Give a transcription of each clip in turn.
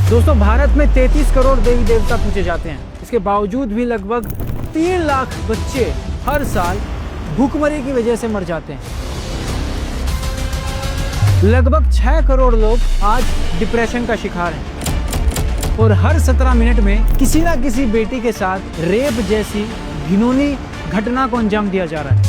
दोस्तों भारत में 33 करोड़ देवी देवता पूजे जाते हैं। इसके बावजूद भी लगभग 3 लाख बच्चे हर साल भूखमरी की वजह से मर जाते हैं। लगभग 6 करोड़ लोग आज डिप्रेशन का शिकार हैं और हर 17 मिनट में किसी ना किसी बेटी के साथ रेप जैसी घिनौनी घटना को अंजाम दिया जा रहा है।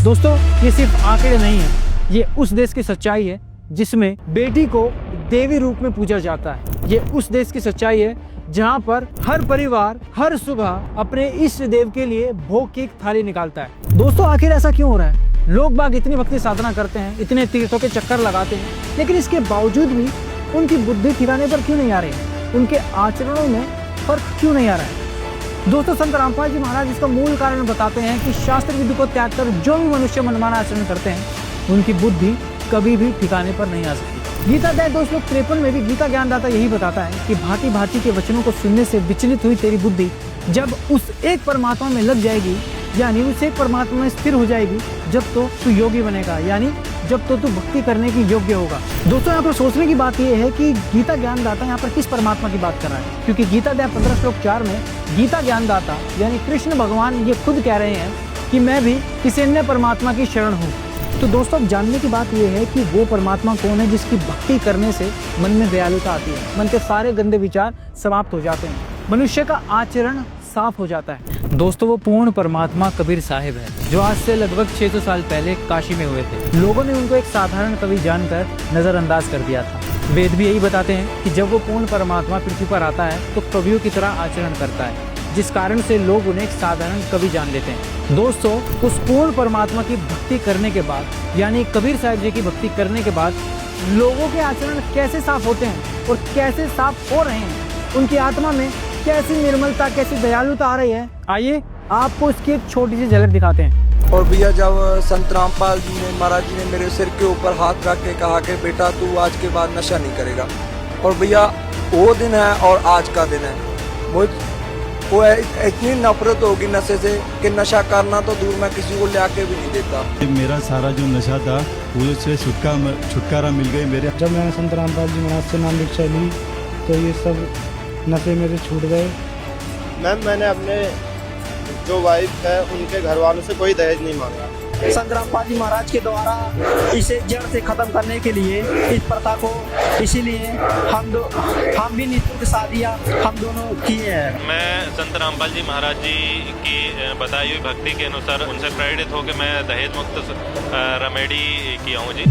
दोस्तों ये सिर्फ आंकड़े नहीं है, ये उस देश की सच्चाई है जिसमें बेटी को देवी रूप में पूजा जाता है। ये उस देश की सच्चाई है जहां पर हर परिवार हर सुबह अपने इष्ट देव के लिए भोग की एक थाली निकालता है। दोस्तों आखिर ऐसा क्यों हो रहा है? लोग बाग इतनी भक्ति साधना करते हैं, इतने तीर्थों के चक्कर लगाते हैं, लेकिन इसके बावजूद भी उनकी बुद्धि ठिकाने पर क्यों नहीं आ रही है? उनके आचरणों में फर्क क्यों नहीं आ रहा है? दोस्तों संत रामपाल जी महाराज इसका मूल कारण बताते हैं कि शास्त्र विधि को त्याग कर जो भी मनुष्य मनमाना आचरण करते हैं उनकी बुद्धि कभी भी ठिकाने पर नहीं आ सकती। गीता अध्याय 253 में भी गीता ज्ञानदाता यही बताता है कि भांति भांति के वचनों को सुनने से विचलित हुई तेरी बुद्धि जब उस एक परमात्मा में लग जाएगी, यानी उस एक परमात्मा में स्थिर हो जाएगी, जब तो तू योगी बनेगा, यानी जब तो तू भक्ति करने की योग्य होगा। दोस्तों यहाँ पर सोचने की बात यह है कि गीता ज्ञानदाता यहाँ पर किस परमात्मा की बात कर रहा है, क्योंकि गीता अध्याय 15 श्लोक 4 में गीता ज्ञानदाता यानी कृष्ण भगवान ये खुद कह रहे हैं कि मैं भी किसी अन्य परमात्मा की शरण हूँ। तो दोस्तों अब जानने की बात यह है कि वो परमात्मा कौन है जिसकी भक्ति करने से मन में दयालुता आती है, मन के सारे गंदे विचार समाप्त हो जाते हैं, मनुष्य का आचरण साफ हो जाता है। दोस्तों वो पूर्ण परमात्मा कबीर साहिब है जो आज से लगभग 600 साल पहले काशी में हुए थे। लोगों ने उनको एक साधारण कवि जानकर नजरअंदाज कर दिया था। वेद भी यही बताते हैं कि जब वो पूर्ण परमात्मा पृथ्वी पर आता है तो कवियों की तरह आचरण करता है, जिस कारण से लोग उन्हें एक साधारण कवि जान लेते हैं। दोस्तों उस पूर्ण परमात्मा की भक्ति करने के बाद यानी कबीर साहिब जी की भक्ति करने के बाद लोगों के आचरण कैसे साफ होते हैं और कैसे साफ हो रहे हैं, उनकी आत्मा में कैसी निर्मलता कैसी दयालुता आ रही है, आइए आपको इसकी एक छोटी सी झलक दिखाते हैं। और भैया जब संत रामपाल जी ने महाराज जी ने मेरे सिर के ऊपर हाथ रख के कहा कि बेटा तू आज के बाद नशा नहीं करेगा, और भैया वो दिन है और आज का दिन है, वो इतनी नफरत होगी नशे से कि नशा करना तो दूर मैं किसी को ले आके भी नहीं देता। मेरा सारा जो नशा था वो से छुटकारा मिल गई मेरे। जब मैंने संत रामपाल जी महाराज से नाम दीक्षा ली तो ये सब नशे मेरे छूट गए। मैम मैंने अपने जो वाइफ है उनके घर वालों से कोई दहेज नहीं मांगा। संत रामपाल जी महाराज के द्वारा इसे जड़ से खत्म करने के लिए इस प्रथा को, इसीलिए हम भी निःशुल्क शादियाँ हम दोनों किए हैं। मैं संत रामपाल जी महाराज जी की बताई हुई भक्ति के अनुसार उनसे प्रेरित होकर मैं दहेज मुक्त रेमेडी किया हूँ जी।